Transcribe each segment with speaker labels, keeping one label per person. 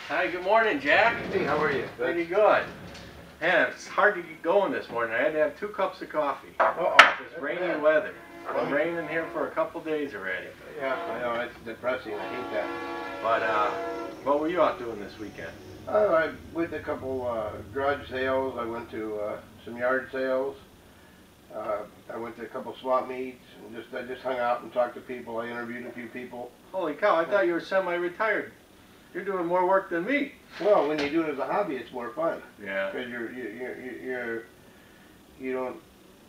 Speaker 1: Hi, good morning, Jack.
Speaker 2: Hey, how are you?
Speaker 1: Pretty good. Yeah, it's hard to get going this morning. I had to have 2 cups of coffee.
Speaker 2: Uh-oh.
Speaker 1: It's rainy weather. It's been raining here for a couple days already.
Speaker 2: Yeah, I know, it's depressing. I hate that.
Speaker 1: But, what were you out doing this weekend?
Speaker 2: I went to a couple garage sales. I went to some yard sales. I went to a couple swap meets and I just hung out and talked to people. I interviewed a few people.
Speaker 1: Holy cow, I thought you were semi-retired. You're doing more work than me.
Speaker 2: Well, when you do it as a hobby, it's more fun.
Speaker 1: Yeah.
Speaker 2: Because you don't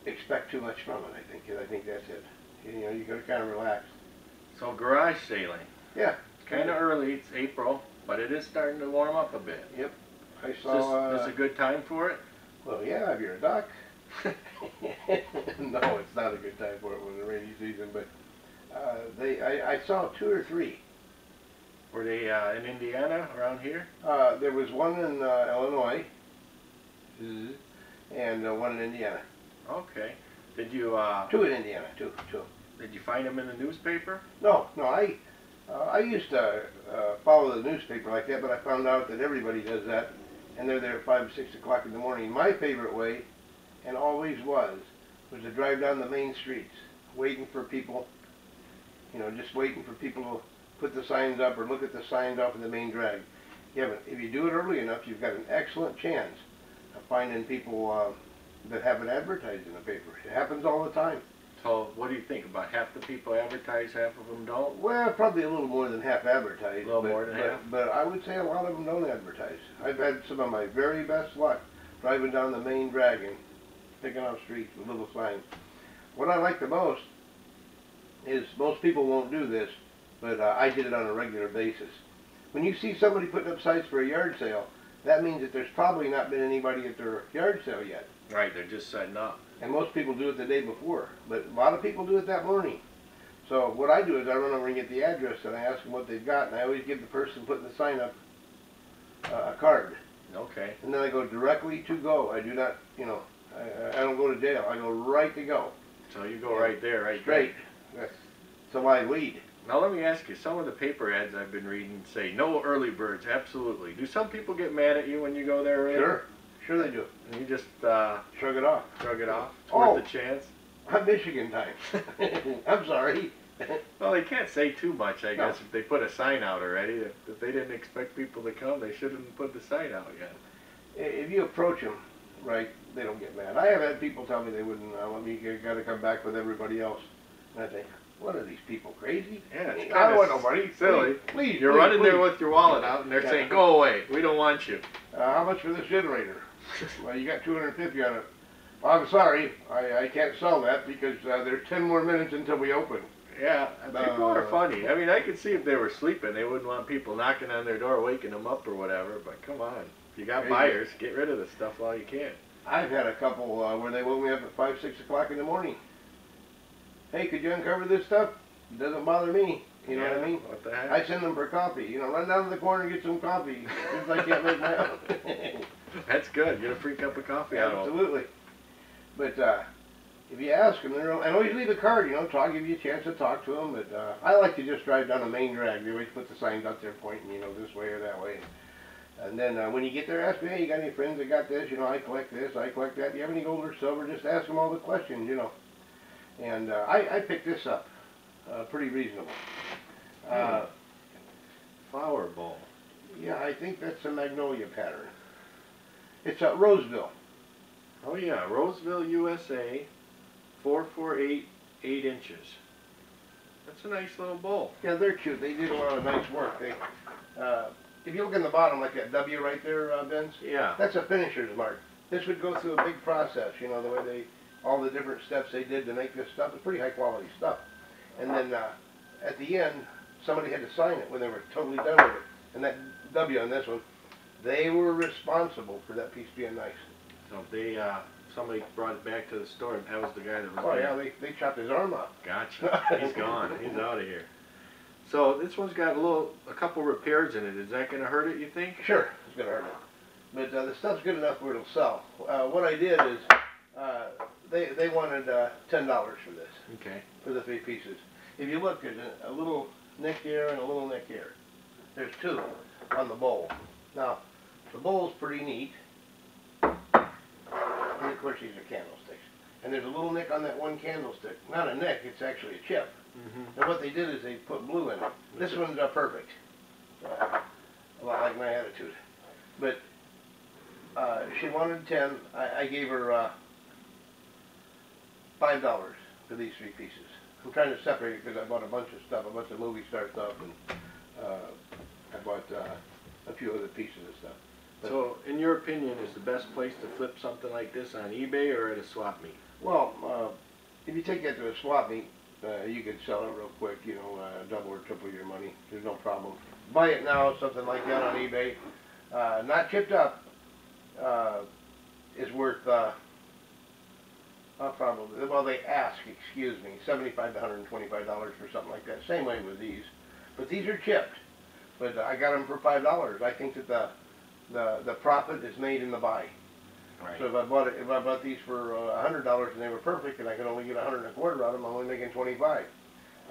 Speaker 2: expect too much from it. I think that's it. You know, you gotta kind of relax.
Speaker 1: So garage sailing.
Speaker 2: Yeah.
Speaker 1: It's kind of early. It's April, but it is starting to warm up a bit.
Speaker 2: Yep. I saw.
Speaker 1: Is this a good time for it?
Speaker 2: Well, yeah, if you're a duck. No, it's not a good time for it when the rainy season. But I saw 2 or 3.
Speaker 1: Were they in Indiana, around here?
Speaker 2: There was one in Illinois, and one in Indiana.
Speaker 1: Okay. Did you?
Speaker 2: 2 in Indiana, two.
Speaker 1: Did you find them in the newspaper?
Speaker 2: No. I used to follow the newspaper like that, but I found out that everybody does that, and they're there at 5, 6 o'clock in the morning. My favorite way, and always was to drive down the main streets, waiting for people. You know, just waiting for people to put the signs up or look at the signs off of the main drag. Yeah, but if you do it early enough, you've got an excellent chance of finding people that haven't advertised in the paper. It happens all the time.
Speaker 1: So what do you think? About half the people advertise, half of them don't?
Speaker 2: Well, probably a little more than half advertise.
Speaker 1: A little more than half?
Speaker 2: But I would say a lot of them don't advertise. I've had some of my very best luck driving down the main drag and picking up streets with little signs. What I like the most is most people won't do this, but I did it on a regular basis. When you see somebody putting up signs for a yard sale, that means that there's probably not been anybody at their yard sale yet.
Speaker 1: Right, they're just setting up.
Speaker 2: And most people do it the day before, but a lot of people do it that morning. So what I do is I run over and get the address and I ask them what they've got, and I always give the person putting the sign up a card.
Speaker 1: Okay.
Speaker 2: And then I go directly to go. I do not, you know, I don't go to jail. I go right to go.
Speaker 1: So you go right there, right
Speaker 2: straight. That's a wide lead.
Speaker 1: Now let me ask you, some of the paper ads I've been reading say, no early birds, absolutely. Do some people get mad at you when you go there early?
Speaker 2: Sure they do.
Speaker 1: And you just
Speaker 2: shrug it off.
Speaker 1: Shrug it off? It's worth the chance?
Speaker 2: I'm Michigan time. I'm sorry.
Speaker 1: Well, they can't say too much, I guess, if they put a sign out already. If they didn't expect people to come, they shouldn't put the sign out yet.
Speaker 2: If you approach them right, they don't get mad. I have had people tell me they wouldn't let me, you got to come back with everybody else. And I think, what are these people, crazy?
Speaker 1: Yeah, it's
Speaker 2: I don't want nobody.
Speaker 1: Silly.
Speaker 2: Please,
Speaker 1: You're running there with your wallet out, and they're saying, go away, we don't want you.
Speaker 2: How much for this generator? Well, you got 250 on it. Well, I'm sorry, I can't sell that because there's 10 more minutes until we open.
Speaker 1: Yeah, people are funny. I mean, I could see if they were sleeping, they wouldn't want people knocking on their door, waking them up or whatever, but come on. If you got buyers, get rid of the stuff while you can.
Speaker 2: I've had a couple where they woke me up at 5, 6 o'clock in the morning. Hey, could you uncover this stuff? It doesn't bother me. You know what I mean?
Speaker 1: What the heck?
Speaker 2: I send them for coffee. You know, run down to the corner and get some coffee. Since I can't make my own.
Speaker 1: That's good. Get a free cup of coffee out of them.
Speaker 2: Absolutely. But if you ask them, and always leave a card, you know, give you a chance to talk to them. But I like to just drive down the main drag. They always put the signs out there pointing, you know, this way or that way. And then when you get there, ask me, hey, you got any friends that got this? You know, I collect this, I collect that. Do you have any gold or silver? Just ask them all the questions, you know. And I picked this up pretty reasonable.
Speaker 1: Flower bowl.
Speaker 2: Yeah, I think that's a magnolia pattern. It's a Roseville.
Speaker 1: Oh yeah, Roseville, USA, 448, 8 inches. That's a nice little bowl.
Speaker 2: Yeah, they're cute. They did a lot of nice work. They, if you look in the bottom, like that W right there, Benz.
Speaker 1: Yeah.
Speaker 2: That's a finisher's mark. This would go through a big process. You know, the way all the different steps they did to make this stuff. It's pretty high quality stuff. And then at the end, somebody had to sign it when they were totally done with it. And that W on this one, they were responsible for that piece being nice.
Speaker 1: So if they, somebody brought it back to the store, that was the guy that was
Speaker 2: Oh yeah, they chopped his arm off.
Speaker 1: Gotcha. He's gone. He's out of here. So this one's got a couple repairs in it. Is that going to hurt it, you think?
Speaker 2: Sure, it's going to hurt it. But the stuff's good enough where it'll sell. What I did is, they wanted $10 for this. Okay. For the 3 pieces. If you look, there's a little nick here and a little nick here. There's two on the bowl. Now, the bowl's pretty neat. And of course these are candlesticks. And there's a little nick on that one candlestick. Not a nick, it's actually a chip. And what they did is they put blue in it. This one's perfect. A lot like my attitude. But she wanted 10. I gave her $5 for these 3 pieces. I'm trying to separate it because I bought a bunch of stuff, a bunch of movie star stuff, and I bought a few other pieces of stuff. But,
Speaker 1: so, in your opinion, is the best place to flip something like this on eBay or at a swap meet?
Speaker 2: well, if you take that to a swap meet, you could sell it real quick, you know, double or triple your money. There's no problem. Buy it now, something like that on eBay, not chipped up, is worth probably, well, they ask, excuse me, $75 to $125 for something like that. Same way with these, but these are chipped. But I got them for $5. I think that the profit is made in the buy.
Speaker 1: Right.
Speaker 2: So if I bought these for $100 and they were perfect, and I could only get 125 out of them, I'm only making 25.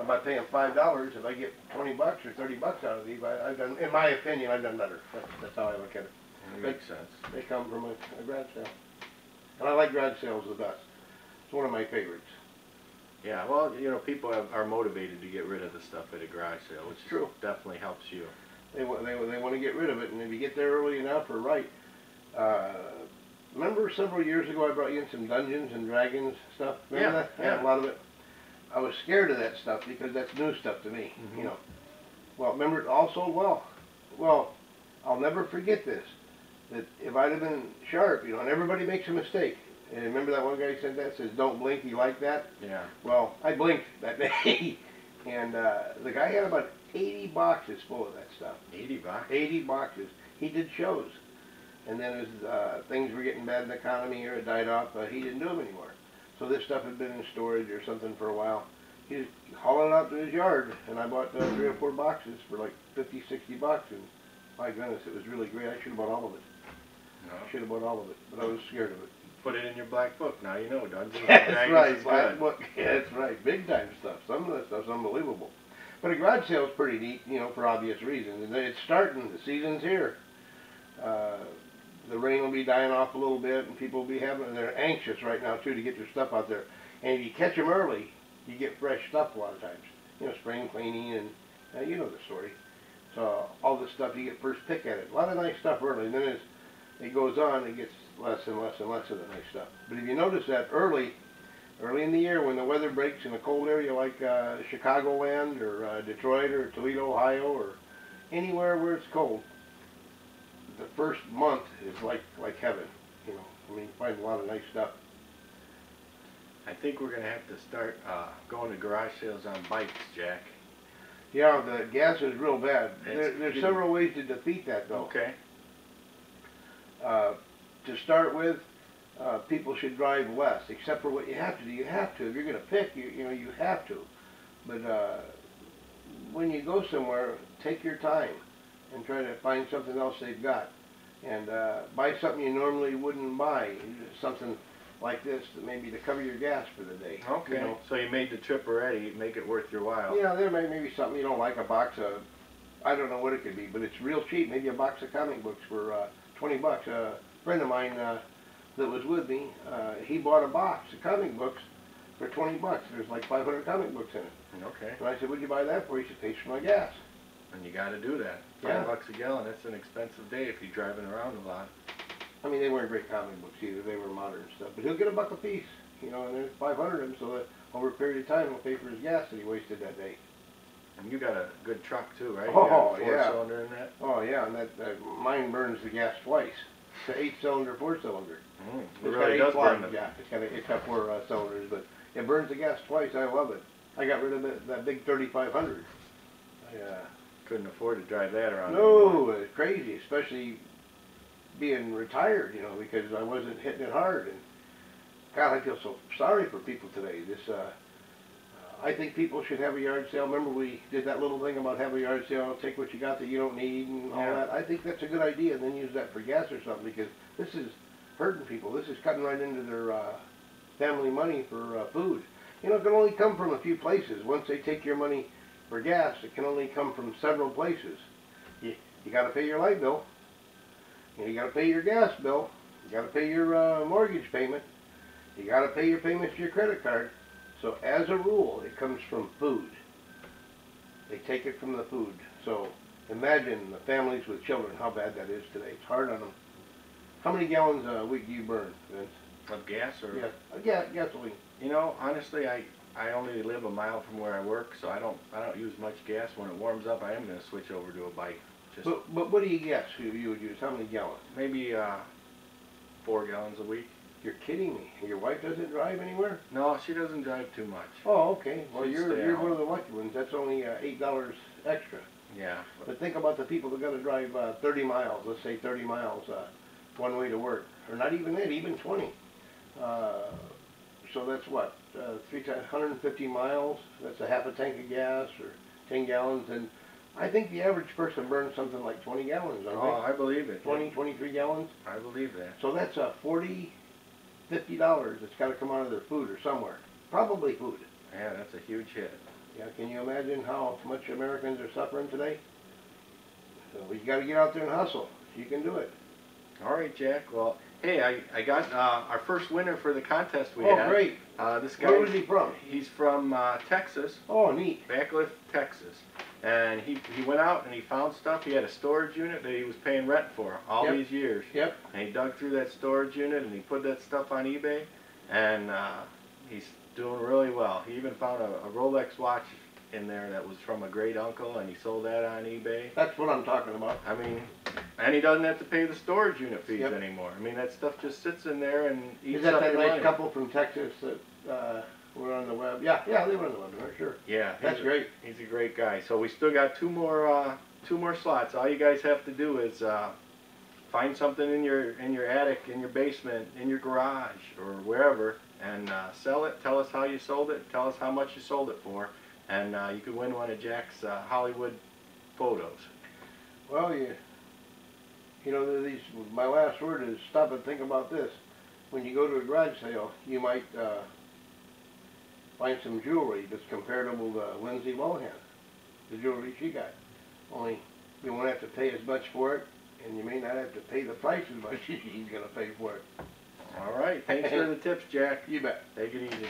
Speaker 2: If I pay them $5, if I get 20 bucks or 30 bucks out of these, I've done, in my opinion, I've done better. That's how I look at it.
Speaker 1: That makes sense.
Speaker 2: They come from a garage sale, and I like garage sales the best. It's one of my favorites.
Speaker 1: Yeah, well, you know, people are motivated to get rid of the stuff at a garage sale, which
Speaker 2: True.
Speaker 1: Definitely helps you.
Speaker 2: They want to get rid of it, and if you get there early enough or right. Remember several years ago I brought you in some Dungeons and Dragons stuff? Remember that?
Speaker 1: Yeah.
Speaker 2: A lot of it. I was scared of that stuff because that's new stuff to me, you know. Well, remember it all sold well. Well, I'll never forget this. That if I'd have been sharp, you know, and everybody makes a mistake. And remember that one guy said that, says, don't blink, you like that?
Speaker 1: Yeah.
Speaker 2: Well, I blinked that day. And the guy had about 80 boxes full of that stuff.
Speaker 1: 80 bucks?
Speaker 2: 80 boxes. He did shows. And then as things were getting bad in the economy or it died off, he didn't do them anymore. So this stuff had been in storage or something for a while. He was hauling it out to his yard, and I bought 3 or 4 boxes for like 50, 60 bucks. And my goodness, it was really great. I should have bought all of it.
Speaker 1: No.
Speaker 2: I should have bought all of it, but I was scared of it.
Speaker 1: Put it in your black book. Now you know Dungeons and
Speaker 2: That's
Speaker 1: Dragons
Speaker 2: right,
Speaker 1: is
Speaker 2: black
Speaker 1: good.
Speaker 2: book. That's right, big time stuff. Some of that stuff's unbelievable. But a garage sale's pretty neat, you know, for obvious reasons. And it's starting. The season's here. The rain will be dying off a little bit, and people will be they're anxious right now too to get their stuff out there. And if you catch them early, you get fresh stuff a lot of times. You know, spring cleaning, and you know the story. So all this stuff, you get first pick at it. A lot of nice stuff early, and then as it goes on, it gets less and less and less of the nice stuff. But if you notice that early in the year when the weather breaks in a cold area like Chicagoland or Detroit or Toledo, Ohio, or anywhere where it's cold, the first month is like heaven. You know, I mean, you find a lot of nice stuff.
Speaker 1: I think we're going to have to start going to garage sales on bikes, Jack.
Speaker 2: Yeah, the gas is real bad. There's several ways to defeat that, though.
Speaker 1: Okay.
Speaker 2: To start with, people should drive less, except for what you have to do. You have to. If you're going to pick, you know, you have to. But when you go somewhere, take your time and try to find something else they've got. And buy something you normally wouldn't buy. Something like this, maybe to cover your gas for the day.
Speaker 1: Okay.
Speaker 2: You know?
Speaker 1: So you made the trip already. Make it worth your while.
Speaker 2: Yeah, there may be something you don't like. A box of, I don't know what it could be, but it's real cheap. Maybe a box of comic books for 20 bucks. A friend of mine that was with me, he bought a box of comic books for 20 bucks. There's like 500 comic books in it.
Speaker 1: Okay.
Speaker 2: And I said, what'd you buy that for? He said, pays for my gas.
Speaker 1: And you got to do that.
Speaker 2: Yeah.
Speaker 1: $5 a gallon. That's an expensive day if you're driving around a lot.
Speaker 2: I mean, they weren't great comic books either. They were modern stuff. But he'll get $1 a piece, you know, and there's 500 of them, so that over a period of time he'll pay for his gas that he wasted that day.
Speaker 1: And you got a good truck too, right?
Speaker 2: Oh,
Speaker 1: you got a
Speaker 2: yeah.
Speaker 1: 4-cylinder in that?
Speaker 2: Oh, yeah, and that mine burns the gas twice. It's an 8-cylinder, 4-cylinder.
Speaker 1: It
Speaker 2: It's
Speaker 1: really
Speaker 2: got 8
Speaker 1: does burn
Speaker 2: plugs,
Speaker 1: the...
Speaker 2: yeah. It's got 4 cylinders, but it burns the gas twice. I love it. I got rid of that big 3500.
Speaker 1: Couldn't afford to drive that around
Speaker 2: No,
Speaker 1: anymore.
Speaker 2: it's crazy, especially being retired, you know, because I wasn't hitting it hard. And God, I feel so sorry for people today. I think people should have a yard sale. Remember we did that little thing about have a yard sale, take what you got that you don't need and all that. I think that's a good idea, and then use that for gas or something, because this is hurting people. This is cutting right into their family money for food. You know, it can only come from a few places. Once they take your money for gas, it can only come from several places. You got to pay your light bill. You got to pay your gas bill. You got to pay your mortgage payment. You got to pay your payments to your credit card. So as a rule, it comes from food. They take it from the food. So imagine the families with children, how bad that is today. It's hard on them. How many gallons a week do you burn, Vince?
Speaker 1: Of gas or?
Speaker 2: Yeah, gasoline.
Speaker 1: You know, honestly, I only live a mile from where I work, so I don't use much gas. When it warms up, I am going to switch over to a bike.
Speaker 2: But what do you guess you would use? How many gallons?
Speaker 1: Maybe 4 gallons a week.
Speaker 2: You're kidding me. Your wife doesn't drive anywhere?
Speaker 1: No, she doesn't drive too much.
Speaker 2: Oh, okay. Well,
Speaker 1: She'd
Speaker 2: you're
Speaker 1: stay
Speaker 2: one
Speaker 1: home.
Speaker 2: of the lucky ones. That's only $8 extra.
Speaker 1: Yeah.
Speaker 2: But think about the people that got to drive 30 miles. Let's say 30 miles one way to work, or not even that, even 20. So that's what 150 miles. That's a half a tank of gas or 10 gallons, and I think the average person burns something like 20 gallons.
Speaker 1: Oh, I believe it.
Speaker 2: 20, 23 gallons.
Speaker 1: I believe that.
Speaker 2: So that's $40, $50 that's got to come out of their food or somewhere. Probably food.
Speaker 1: Yeah, that's a huge hit.
Speaker 2: Yeah, can you imagine how much Americans are suffering today? So you got to get out there and hustle. You can do it.
Speaker 1: All right, Jack. Well, hey, I got our first winner for the contest we
Speaker 2: Oh,
Speaker 1: had.
Speaker 2: great.
Speaker 1: This guy.
Speaker 2: Where was he from?
Speaker 1: He's from Texas.
Speaker 2: Oh, neat.
Speaker 1: Backcliff, Texas. And he went out and he found stuff. He had a storage unit that he was paying rent for all
Speaker 2: Yep.
Speaker 1: these years.
Speaker 2: Yep.
Speaker 1: And he dug through that storage unit and he put that stuff on eBay. And he's doing really well. He even found a Rolex watch in there that was from a great uncle, and he sold that on eBay.
Speaker 2: That's what I'm talking about.
Speaker 1: I mean, and he doesn't have to pay the storage unit fees
Speaker 2: Yep.
Speaker 1: anymore. I mean, that stuff just sits in there and eats
Speaker 2: Is that
Speaker 1: up
Speaker 2: that
Speaker 1: your
Speaker 2: nice
Speaker 1: money.
Speaker 2: couple from Texas that were on the web? Yeah, they were on the web, sure.
Speaker 1: Yeah,
Speaker 2: That's great.
Speaker 1: He's a great guy. So we still got two more slots. All you guys have to do is find something in your attic, in your basement, in your garage, or wherever, and sell it. Tell us how you sold it. Tell us how much you sold it for, and you could win one of Jack's Hollywood photos.
Speaker 2: Well, you know, my last word is stop and think about this. When you go to a garage sale, you might find some jewelry that's comparable to Lindsay Lohan, the jewelry she got. Only you won't have to pay as much for it, and you may not have to pay the price as much as she's going to pay for it.
Speaker 1: All right. Thanks for the tips, Jack.
Speaker 2: You bet.
Speaker 1: Take it easy.